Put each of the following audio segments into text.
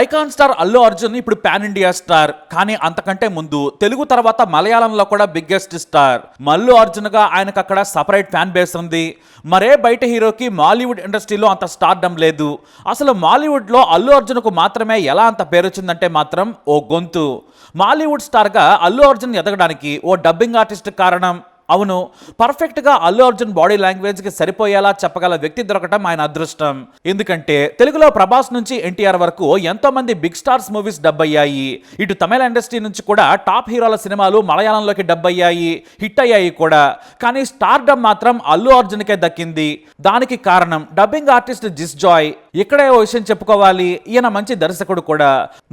Icon star Allu Arjun ఇప్పుడు pan India star. కానీ అంతకంటే ముందు తెలుగు తర్వాత మలయాళంలో కూడా బిగ్గెస్ట్ స్టార్. మల్లు అర్జున్ గా ఆయనకు అక్కడ సపరేట్ ఫ్యాన్ బేస్ ఉంది. మరే బయట హీరోకి మాలీవుడ్ ఇండస్ట్రీలో అంత స్టార్డమ్ లేదు. అసలు మాలీవుడ్ లో అల్లు అర్జున్ కు మాత్రమే ఎలా అంత పేరు వచ్చిందంటే మాత్రం ఓ గొంతు. మాలీవుడ్ స్టార్ గా అల్లు అర్జున్ ఎదగడానికి ఓ డబ్బింగ్ ఆర్టిస్ట్ కారణం. అవును, పర్ఫెక్ట్గా అల్లు అర్జున్ బాడీ లాంగ్వేజ్కి సరిపోయేలా చెప్పగల వ్యక్తి దొరకటం ఆయన అదృష్టం. ఎందుకంటే తెలుగులో ప్రభాస్ నుంచి ఎన్టీఆర్ వరకు ఎంతో మంది బిగ్ స్టార్స్ మూవీస్ డబ్ అయ్యాయి. ఇటు తమిళ ఇండస్ట్రీ నుంచి కూడా టాప్ హీరోల సినిమాలు మలయాళంలోకి డబ్ అయ్యాయి, హిట్ అయ్యాయి కూడా. కానీ స్టార్డమ్ మాత్రం అల్లు అర్జున్కే దక్కింది. దానికి కారణం డబ్బింగ్ ఆర్టిస్ట్ జిస్ జాయ్. ఇక్కడే ఓ విషయం చెప్పుకోవాలి, ఈయన మంచి దర్శకుడు కూడా.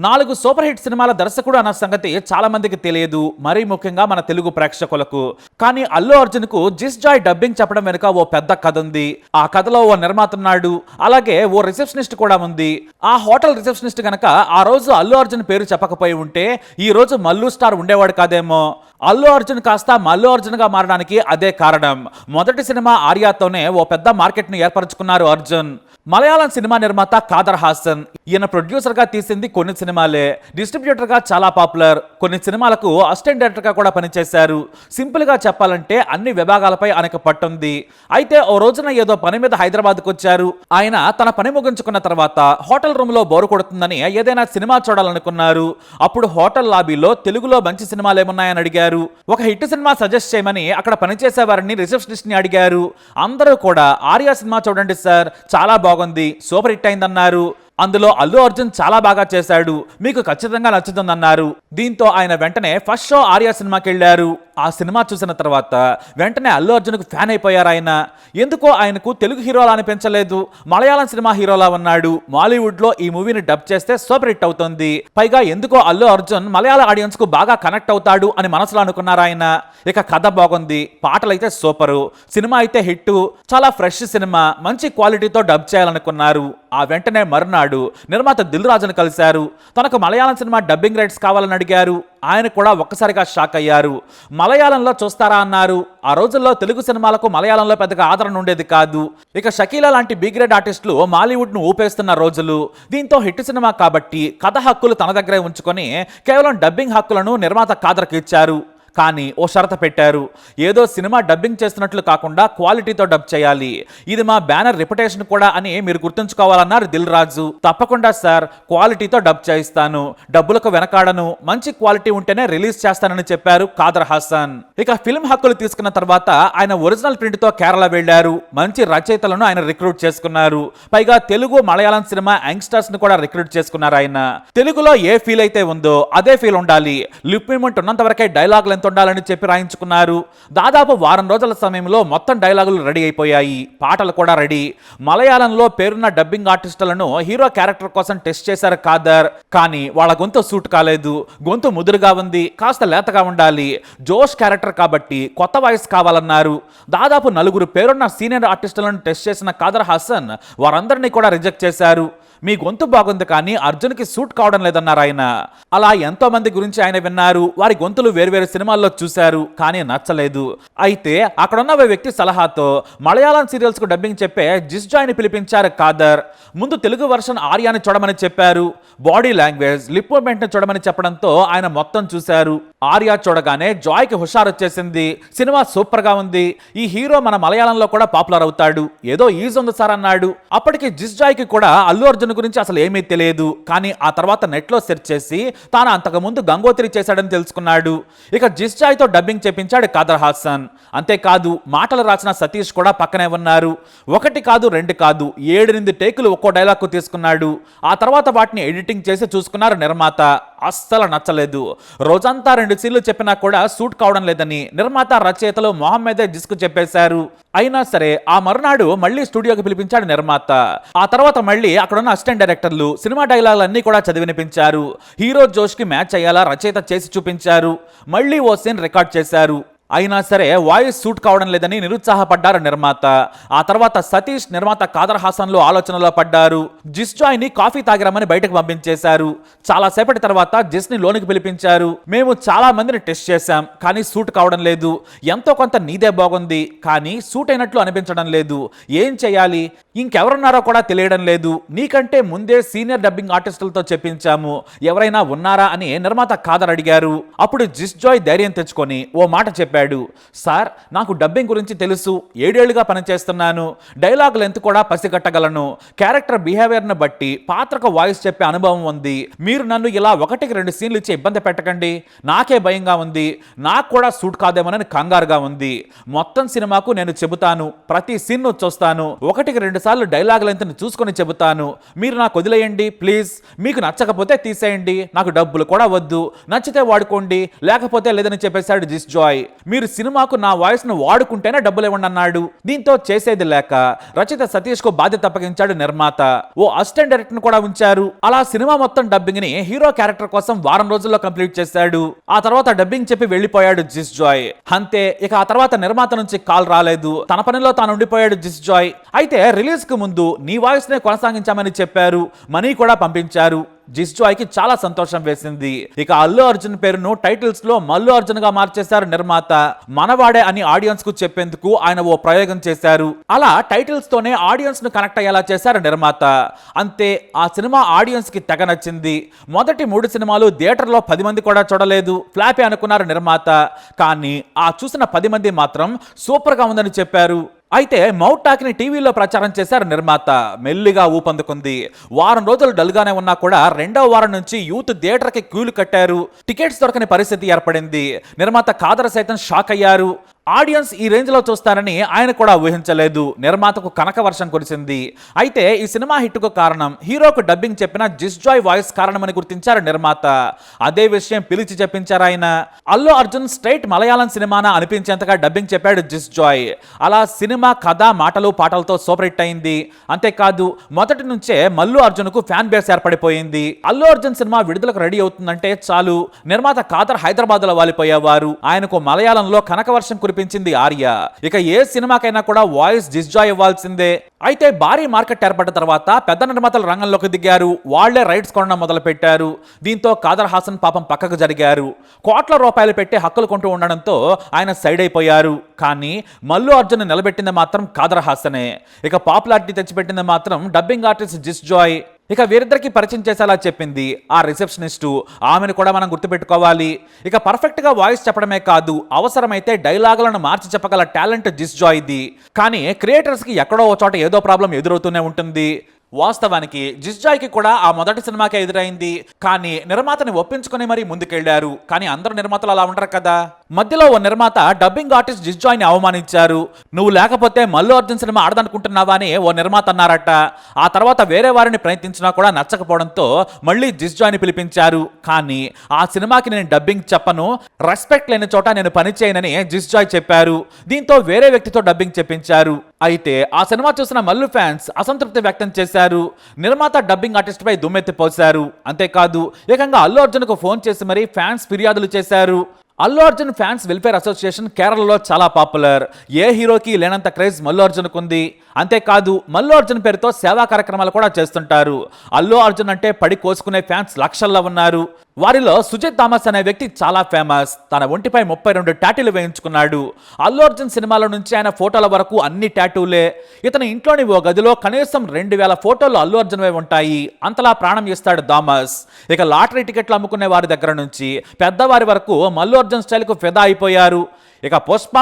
4 సూపర్ హిట్ సినిమాల దర్శకుడు అన్న సంగతి చాలా మందికి తెలియదు, మరీ ముఖ్యంగా మన తెలుగు ప్రేక్షకులకు. కానీ అల్లు అర్జున్ కు జిస్ జాయ్ డబ్బింగ్ చెప్పడం వెనుక ఓ పెద్ద కథ ఉంది. ఆ కథలో ఓ నిర్మాత ఉన్నాడు, అలాగే ఓ రిసెప్షనిస్ట్ కూడా ఉంది. ఆ హోటల్ రిసెప్షనిస్ట్ గనక ఆ రోజు అల్లు అర్జున్ పేరు చెప్పకపోయి ఉంటే ఈ రోజు మల్లు స్టార్ ఉండేవాడు కాదేమో. అల్లు అర్జున్ కాస్త మల్లు అర్జున్ గా మారడానికి అదే కారణం. మొదటి సినిమా ఆర్యాతోనే ఓ పెద్ద మార్కెట్ ను ఏర్పరచుకున్నారు అర్జున్. మలయాళం సినిమా నిర్మాత కాదర్ హాసన్. ఈయన ప్రొడ్యూసర్ గా తీసింది కొన్ని సినిమాలే, డిస్ట్రిబ్యూటర్ గా చాలా పాపులర్. కొన్ని సినిమాలకు అసిస్టెంట్ డైరెక్టర్ గా కూడా పనిచేశారు. సింపుల్ గా చెప్పాలంటే అన్ని విభాగాలపై ఆయనకు పట్టుంది. అయితే ఓ రోజున ఏదో పని మీద హైదరాబాద్కు వచ్చారు. ఆయన తన పని ముగించుకున్న తర్వాత హోటల్ రూమ్ లో బోరు కొడుతుందని ఏదైనా సినిమా చూడాలనుకున్నారు. అప్పుడు హోటల్ లాబీలో తెలుగులో మంచి సినిమాలు ఏమున్నాయని అడిగారు. ఒక హిట్ సినిమా సజెస్ట్ చేయమని అక్కడ పనిచేసేవారిని రిసెప్షనిస్ట్ ని అడిగారు. అందరూ కూడా ఆర్యా సినిమా చూడండి సార్, చాలా బాగుంది, సూపర్ హిట్ అయిందన్నారు. అందులో అల్లు అర్జున్ చాలా బాగా చేశాడు, మీకు ఖచ్చితంగా నచ్చుతుందన్నారు. దీంతో ఆయన వెంటనే ఫస్ట్ షో ఆర్యా సినిమాకి వెళ్ళారు. ఆ సినిమా చూసిన తర్వాత వెంటనే అల్లు అర్జున్కు ఫ్యాన్ అయిపోయారు ఆయన. ఎందుకో ఆయనకు తెలుగు హీరోలా అనిపించలేదు, మలయాళం సినిమా హీరోలా ఉన్నాడు. మాలీవుడ్ లో ఈ మూవీని డబ్ చేస్తే సూపర్ హిట్ అవుతుంది. పైగా ఎందుకో అల్లు అర్జున్ మలయాళ ఆడియన్స్ కు బాగా కనెక్ట్ అవుతాడు అని మనసులో అనుకున్నారు ఆయన. ఇక కథ బాగుంది, పాటలైతే సూపరు, సినిమా అయితే హిట్, చాలా ఫ్రెష్ సినిమా, మంచి క్వాలిటీతో డబ్ చేయాలనుకున్నారు. ఆ వెంటనే మరునాడు నిర్మాత దిల్ రాజును కలిశారు. తనకు మలయాళం సినిమా డబ్బింగ్ రైట్స్ కావాలని అడిగారు. ఆయన కూడా ఒక్కసారిగా షాక్ అయ్యారు. మలయాళంలో చూస్తారా అన్నారు. ఆ రోజుల్లో తెలుగు సినిమాలకు మలయాళంలో పెద్దగా ఆదరణ ఉండేది కాదు. ఇక షకీలా లాంటి బి గ్రేడ్ ఆర్టిస్టులు మాలీవుడ్ ను ఊపేస్తున్న రోజులు. దీంతో హిట్ సినిమా కాబట్టి కథ హక్కులు తన దగ్గరే ఉంచుకొని కేవలం డబ్బింగ్ హక్కులను నిర్మాత కాదర్కి ఇచ్చారు. కానీ ఓ షరత పెట్టారు, ఏదో సినిమా డబ్బింగ్ చేస్తున్నట్లు కాకుండా క్వాలిటీతో డబ్ చేయాలి, ఇది మా బ్యానర్ రెప్యుటేషన్ కూడా అని మీరు గుర్తుంచుకోవాలన్నారు దిల్ రాజు. తప్పకుండా సార్, క్వాలిటీతో డబ్ చేయిస్తాను, డబ్బులకు వెనకాడను, మంచి క్వాలిటీ ఉంటేనే రిలీజ్ చేస్తానని చెప్పారు కాదర్ హాసన్. ఇక ఫిల్మ్ హక్కులు తీసుకున్న తర్వాత ఆయన ఒరిజినల్ ప్రింట్ తో కేరళ వెళ్లారు. మంచి రచయితలను ఆయన రిక్రూట్ చేసుకున్నారు. పైగా తెలుగు మలయాళం సినిమా యంగ్స్టర్స్ ను కూడా రిక్రూట్ చేసుకున్నారు ఆయన. తెలుగులో ఏ ఫీల్ అయితే ఉందో అదే ఫీల్ ఉండాలి, లిప్ మూమెంట్ ఉన్నంత వరకే డైలాగ్ ఉండాలని చెప్పి రాయించుకున్నారు. దాదాపు వారం రోజుల సమయంలో మొత్తం డైలాగులు రెడీ అయిపోయాయి, పాటలు కూడా రెడీ. మలయాళంలో పేరున్న డబ్బింగ్ ఆర్టిస్టులను హీరో క్యారెక్టర్ కోసం టెస్ట్ చేశారు కాదర్. కానీ వాళ్ళ గొంతు సూట్ కాలేదు, గొంతు ముదురుగా ఉంది, కాస్త లేతగా ఉండాలి, జోష్ క్యారెక్టర్ కాబట్టి కొత్త వాయిస్ కావాలన్నారు. దాదాపు 4 పేరున్న సీనియర్ ఆర్టిస్టులను టెస్ట్ చేసిన కాదర్ హాసన్ వారందరినీ కూడా రిజెక్ట్ చేశారు. మీ గొంతు బాగుంది కానీ అర్జున్కి సూట్ కావడం లేదన్నారు ఆయన. అలా ఎంతో మంది గురించి ఆయన విన్నారు, వారి గొంతులు వేరువేరు సినిమాల్లో చూశారు, కానీ నచ్చలేదు. అయితే అక్కడున్న ఓ వ్యక్తి సలహాతో మలయాళం సీరియల్స్ కు డబ్బింగ్ చెప్పే జిస్ జాయ్ ని పిలిపించారు కాదర్. ముందు తెలుగు వర్షన్ ఆర్యాని చూడమని చెప్పారు. బాడీ లాంగ్వేజ్, లిప్ మూవ్మెంట్ ని చూడమని చెప్పడంతో ఆయన మొత్తం చూశారు. ఆర్యా చూడగానే జాయ్ కి హుషారు వచ్చేసింది, సినిమా సూపర్ గా ఉంది, ఈ హీరో మన మలయాళంలో కూడా పాపులర్ అవుతాడు, ఏదో ఈజ్ ఉంది సార్ అన్నాడు. అప్పటికి జిస్ జాయ్ కి కూడా అల్లు అర్జున్ గురించి అసలు ఏమీ తెలియదు. కానీ ఆ తర్వాత నెట్ లో సెర్చ్ చేసి తాను అంతకుముందు గంగోత్రి చేశాడని తెలుసుకున్నాడు. ఇక జిస్ జాయ్ తో డబ్బింగ్ చేపించాడు కాదర్ హాసన్. అంతేకాదు మాటలు రాసిన సతీష్ కూడా పక్కనే ఉన్నారు. 1 కాదు 2 కాదు 7-8 టేకులు ఒక్కో డైలాగ్ కు తీసుకున్నాడు. ఆ తర్వాత వాటిని ఎడిటింగ్ చేసి చూసుకున్నారు నిర్మాత. అస్సలు నచ్చలేదు. రోజంతా 2 సీన్లు చెప్పినా కూడా సూట్ కావడం లేదని నిర్మాత రచయితలు మొహమ్మదే జిస్కు చెప్పేశారు. అయినా సరే ఆ మరునాడు మళ్ళీ స్టూడియోకి పిలిపించాడు నిర్మాత. ఆ తర్వాత మళ్ళీ అక్కడున్న అసిస్టెంట్ డైరెక్టర్లు సినిమా డైలాగులన్నీ కూడా చదివినిపించారు. హీరో జోష్ కి మ్యాచ్ అయ్యేలా రచయిత చేసి చూపించారు. మళ్ళీ ఓ సీన్ రికార్డ్ చేశారు. అయినా సరే వాయిస్ సూట్ కావడం లేదని నిరుత్సాహపడ్డారు నిర్మాత. ఆ తర్వాత సతీష్ నిర్మాత కాదర్ హాసన్లు ఆలోచనలో పడ్డారు. జిస్ జాయ్ ని కాఫీ తాగిరమని బయటకు పంపించేశారు. చాలా సేపటి తర్వాత జిస్ ని లోనికి పిలిపించారు. మేము చాలా మందిని టెస్ట్ చేశాం, కానీ సూట్ కావడం లేదు. ఎంతో కొంత నీదే బాగుంది, కానీ సూట్ అయినట్లు అనిపించడం లేదు. ఏం చేయాలి? ఇంకెవరున్నారో కూడా తెలియడం లేదు. నీకంటే ముందే సీనియర్ డబ్బింగ్ ఆర్టిస్టులతో చెప్పించాము, ఎవరైనా ఉన్నారా అని నిర్మాత కాదర్ అడిగారు. అప్పుడు జిస్ జాయ్ ధైర్యం తెచ్చుకొని ఓ మాట చెప్పాడు. సార్, నాకు డబ్బింగ్ గురించి తెలుసు, 7 ఏళ్లుగా పనిచేస్తున్నాను. డైలాగ్ లెంత్ కూడా పసిగట్టగలను. క్యారెక్టర్ బిహేవియర్ను బట్టి పాత్రకు వాయిస్ చెప్పే అనుభవం ఉంది. మీరు నన్ను ఇలా 1-2 సీన్లు ఇచ్చి ఇబ్బంది పెట్టకండి. నాకే భయంగా ఉంది. నాకు కూడా సూట్ కాదేమోనని కంగారుగా ఉంది. మొత్తం సినిమాకు నేను చెబుతాను, ప్రతి సీన్ను చూస్తాను, 1-2 సార్లు డైలాగ్ లెంత్ని చూసుకొని చెబుతాను. మీరు నాకు వదిలేయండి ప్లీజ్. మీకు నచ్చకపోతే తీసేయండి, నాకు డబ్బులు కూడా వద్దు. నచ్చితే వాడుకోండి, లేకపోతే లేదని చెప్పేశాడు జిస్ జాయ్. మీరు సినిమాకు నా వాయిస్ ను వాడుకుంటేనే డబ్బులు ఇవ్వండి అన్నాడు. దీంతో చేసేది లేక రచయిత సతీష్ కు బాధ్యత అప్పగించాడు నిర్మాత. ఓ అసిస్టెంట్ డైరెక్టర్ ను కూడా ఉంచారు. అలా సినిమా మొత్తం డబ్బింగ్ ని హీరో క్యారెక్టర్ కోసం వారం రోజుల్లో కంప్లీట్ చేశాడు. ఆ తర్వాత డబ్బింగ్ చెప్పి వెళ్లిపోయాడు జిస్ జాయ్. అంతే, ఇక ఆ తర్వాత నిర్మాత నుంచి కాల్ రాలేదు. తన పనిలో తాను ఉండిపోయాడు జిస్ జాయ్. అయితే రిలీజ్ కు ముందు నీ వాయిస్ నే కొనసాగించామని చెప్పారు. మనీ కూడా పంపించారు. జిస్ జాయ్ కి చాలా సంతోషం వేసింది. ఇక అల్లు అర్జున్ పేరును టైటిల్స్ లో మల్లు అర్జున్ గా మార్చేశారు నిర్మాత. మనవాడే అని ఆడియన్స్ కు చెప్పేందుకు ఆయన ఓ ప్రయోగం చేశారు. అలా టైటిల్స్ తోనే ఆడియన్స్ ను కనెక్ట్ అయ్యేలా చేశారు నిర్మాత. అంతే, ఆ సినిమా ఆడియన్స్ కి తెగ నచ్చింది. మొదటి 3 సినిమాలు థియేటర్లో 10 మంది కూడా చూడలేదు, ఫ్లాపే అనుకున్నారు నిర్మాత. కానీ ఆ చూసిన 10 మంది మాత్రం సూపర్ గా ఉందని చెప్పారు. అయితే మౌత్ టాక్ ని టీవీలో ప్రచారం చేశారు నిర్మాత. మెల్లిగా ఊపందుకుంది. వారం రోజులు డల్గానే ఉన్నా కూడా 2వ వారం నుంచి యూత్ థియేటర్ కి క్యూలు కట్టారు. టికెట్స్ దొరకని పరిస్థితి ఏర్పడింది. నిర్మాత కాదర్ సైతం షాక్ అయ్యారు. ఆడియన్స్ ఈ రేంజ్ లో చూస్తారని ఆయన కూడా ఊహించలేదు. నిర్మాతకు కనక వర్షం కురిసింది. అయితే ఈ సినిమా హిట్ కు కారణం హీరోకు డబ్బింగ్ చెప్పిన జిస్ జాయ్ వాయిస్ కారణమని గుర్తించారు నిర్మాత. అదే విషయం పిలిచి చెప్పించారు ఆయన. అల్లు అర్జున్ స్ట్రైట్ మలయాళం సినిమానా అనిపించేంతగా డబ్బింగ్ చెప్పాడు జిస్ జాయ్. అలా సినిమా కథ, మాటలు, పాటలతో సూపర్ హిట్ అయింది. అంతేకాదు, మొదటి నుంచే మల్లు అర్జున్ కు ఫ్యాన్ బేస్ ఏర్పడిపోయింది. అల్లు అర్జున్ సినిమా విడుదలకు రెడీ అవుతుందంటే చాలు నిర్మాత కాదర్ హైదరాబాద్ లో వాలిపోయేవారు. ఆయనకు మలయాళంలో కనక వర్షం పించింది ఆర్య. ఇక ఏ సినిమాకైనా కూడా వాయిస్ జిస్ జాయ్ ఇవ్వాల్సిందే. అయితే భారీ మార్కెట్ ఏర్పడిన తర్వాత పెద్ద నిర్మాతలు రంగంలోకి దిగారు. వాళ్లే రైట్స్ కొనడం మొదలు పెట్టారు. దీంతో కాదర్ హాసన్ పాపం పక్కకు జరిగారు. కోట్ల రూపాయలు పెట్టి హక్కులు కొంటూ ఉండడంతో ఆయన సైడ్ అయిపోయారు. కానీ మల్లు అర్జున్ నిలబెట్టింది మాత్రం కాదర్ హాసనే. ఇక పాపులారిటీ తెచ్చిపెట్టింది మాత్రం డబ్బింగ్ ఆర్టిస్ట్ జిస్ జాయ్. ఇక వీరిద్దరికి పరిచయం చేసేలా చెప్పింది ఆ రిసెప్షనిస్టు. ఆమెను కూడా మనం గుర్తుపెట్టుకోవాలి. ఇక పర్ఫెక్ట్ గా వాయిస్ చెప్పడమే కాదు, అవసరమైతే డైలాగులను మార్చి చెప్పగల టాలెంట్ జిస్ జాయ్ది. కానీ క్రియేటర్స్ కి ఎక్కడో ఒక చోట ఏదో ప్రాబ్లం ఎదురవుతూనే ఉంటుంది. వాస్తవానికి జిస్ జాయ్ కి కూడా ఆ మొదటి సినిమాకే ఎదురైంది. కానీ నిర్మాతని ఒప్పించుకుని మరీ ముందుకెళ్లారు. కానీ అందరు నిర్మాతలు అలా ఉండరు కదా. మధ్యలో ఓ నిర్మాత డబ్బింగ్ ఆర్టిస్ట్ జిస్ జాయ్ ని అవమానించారు. నువ్వు లేకపోతే మల్లు అర్జున్ సినిమా ఆడదనుకుంటున్నావా అని ఓ నిర్మాత అన్నారట. ఆ తర్వాత వేరే వారిని ప్రయత్నించినా కూడా నచ్చకపోవడంతో మళ్ళీ జిస్ జాయ్ ని పిలిపించారు. కానీ ఆ సినిమాకి నేను డబ్బింగ్ చెప్పను, రెస్పెక్ట్ లేని చోట నేను పని చేయనని జిస్ జాయ్ చెప్పారు. దీంతో వేరే వ్యక్తితో డబ్బింగ్ చెప్పించారు. అయితే ఆ సినిమా చూసిన మల్లు ఫ్యాన్స్ అసంతృప్తి వ్యక్తం చేశారు. నిర్మాత డబ్బింగ్ ఆర్టిస్ట్ పై దుమ్మెత్తిపోశారు. అంతేకాదు, ఏకంగా అల్లు అర్జున్ కు ఫోన్ చేసి మరీ ఫ్యాన్స్ ఫిర్యాదులు చేశారు. Allu Arjun fans welfare association కేరళలో చాలా పాపులర్. ఏ హీరోకి లేనంత క్రేజ్ మల్లు అర్జున్కు ఉంది. అంతేకాదు, మల్లు అర్జున్ పేరుతో సేవా కార్యక్రమాలు కూడా చేస్తుంటారు. అల్లు అర్జున్ అంటే పడి కోసుకునే ఫ్యాన్స్ లక్షల్లో ఉన్నారు. వారిలో సుజిత్ థామస్ అనే వ్యక్తి చాలా ఫేమస్. తన ఒంటిపై 32 టాటూలు వేయించుకున్నాడు. అల్లు అర్జున్ సినిమాల నుంచి ఆయన ఫోటోల వరకు అన్ని టాటూలే. ఇతని ఇంట్లోని ఓ గదిలో కనీసం 2000 ఫోటోలు అల్లు అర్జున్వే ఉంటాయి. అంతలా ప్రాణం ఇస్తాడు థామస్. ఇక లాటరీ టికెట్లు అమ్ముకునే వారి దగ్గర నుంచి పెద్దవారి వరకు మల్లు అర్జున్ స్టైల్ కు ఫిదా అయిపోయారు. ఇక పుష్ప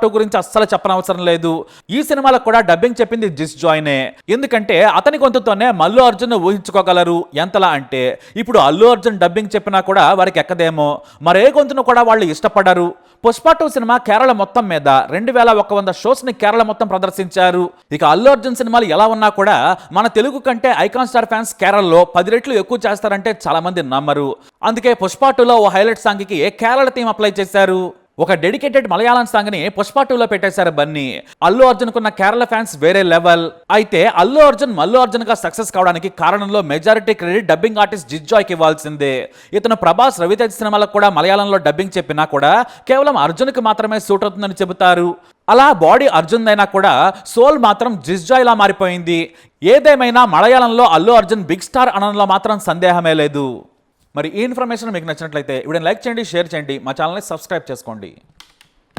2 గురించి అస్సలు చెప్పనవసరం లేదు. ఈ సినిమాలకు కూడా డబ్బింగ్ చెప్పింది జిస్ జాయ్నే. ఎందుకంటే అతని గొంతుతోనే మల్లు అర్జున్ ఊహించుకోగలరు. ఎంతలా అంటే ఇప్పుడు అల్లు అర్జున్ డబ్బింగ్ చెప్పినా కూడా వారికి ఎక్కదేమో. మరే గొంతును కూడా వాళ్ళు ఇష్టపడరు. పుష్ప 2 సినిమా కేరళ మొత్తం మీద 2100 షోస్ ని కేరళ మొత్తం ప్రదర్శించారు. ఇక అల్లు అర్జున్ సినిమాలు ఎలా ఉన్నా కూడా మన తెలుగు కంటే ఐకాన్ స్టార్ ఫ్యాన్స్ కేరళలో 10 రెట్లు ఎక్కువ చేస్తారంటే చాలా మంది నమ్మరు. అందుకే పుష్ప 2లో ఓ హైలైట్ సాంగ్ కి కేరళ థీమ్ అప్లై చేశారు. ఒక డెడికేటెడ్ మలయాళం సాంగ్ ని పుష్ప 2లో పెట్టేశారు బన్నీ. అల్లు అర్జున్ కున్న కేరళ ఫ్యాన్స్ వేరే లెవెల్. అయితే అల్లు అర్జున్ మల్లు అర్జున్ గా సక్సెస్ కావడానికి కారణంలో మెజారిటీ క్రెడిట్ డబ్బింగ్ ఆర్టిస్ట్ జిజ్జాయ్ కి ఇవ్వాల్సిందే. ఇతను ప్రభాస్, రవితేజ్ సినిమాలకు కూడా మలయాళంలో డబ్బింగ్ చెప్పినా కూడా కేవలం అర్జున్ కి మాత్రమే సూట్ అవుతుందని చెబుతారు. అలా బాడీ అర్జున్ అయినా కూడా సోల్ మాత్రం జిజ్జాయ్ లా మారిపోయింది. ఏదేమైనా మలయాళంలో అల్లు అర్జున్ బిగ్ స్టార్ అనడంలో మాత్రం సందేహమే లేదు. మరి ఈ ఇన్ఫర్మేషన్ మీకు నచ్చినట్లయితే వీడియోని లైక్ చేయండి, షేర్ చేయండి, మా ఛానల్ని సబ్స్క్రైబ్ చేసుకోండి.